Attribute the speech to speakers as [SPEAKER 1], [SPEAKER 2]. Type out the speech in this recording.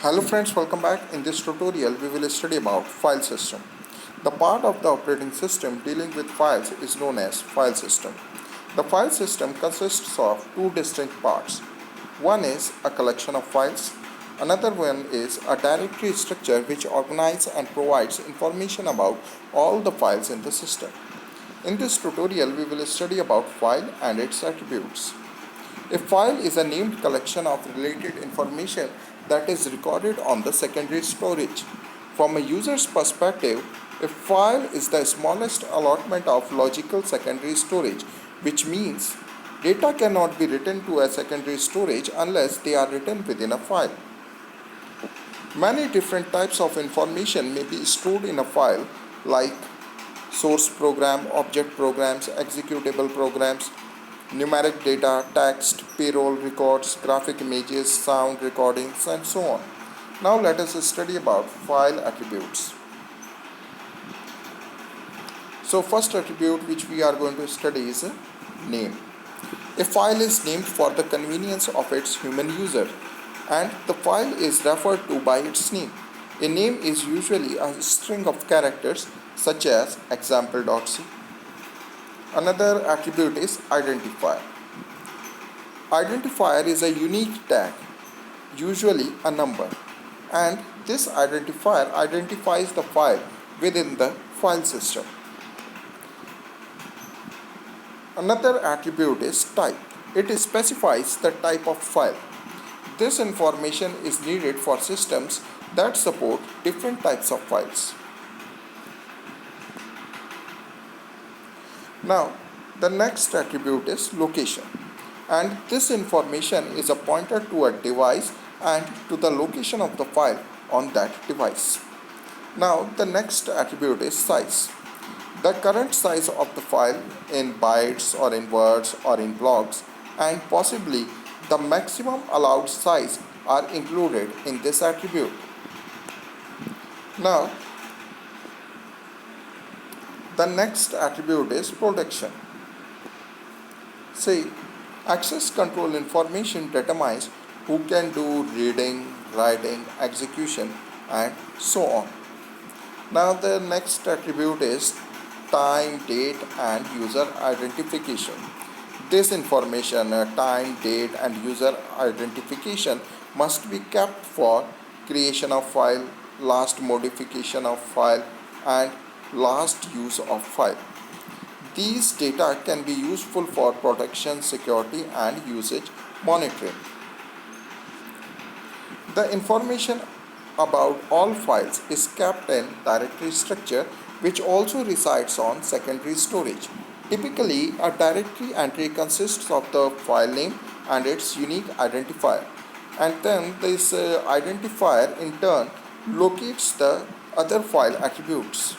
[SPEAKER 1] Hello friends, welcome back. In this tutorial, we will study about file system. The part of the operating system dealing with files is known as file system. The file system consists of two distinct parts. One is a collection of files. Another one is a directory structure which organizes and provides information about all the files in the system. In this tutorial, we will study about file and its attributes. A file is a named collection of related information that is recorded on the secondary storage. From a user's perspective, a file is the smallest allotment of logical secondary storage, which means data cannot be written to a secondary storage unless they are written within a file. Many different types of information may be stored in a file, like source program, object programs, executable programs, numeric data, text, payroll records, graphic images, sound recordings, and so on. Now let us study about file attributes. So first attribute which we are going to study is name. A file is named for the convenience of its human user, and the file is referred to by its name. A name is usually a string of characters such as example.c. Another attribute is identifier. Identifier is a unique tag, usually a number, and this identifier identifies the file within the file system. Another attribute is type. It specifies the type of file. This information is needed for systems that support different types of files. Now, the next attribute is location, and this information is a pointer to a device and to the location of the file on that device. Now, the next attribute is size. The current size of the file in bytes or in words or in blocks, and possibly the maximum allowed size are included in this attribute. Now, the next attribute is protection. See, access control information determines who can do reading, writing, execution, and so on. Now the next attribute is time, date, and user identification. This information, time, date, and user identification must be kept for creation of file, last modification of file, and last use of file. These data can be useful for protection, security, and usage monitoring. The information about all files is kept in directory structure, which also resides on secondary storage. Typically, a directory entry consists of the file name and its unique identifier, and then this identifier in turn locates the other file attributes.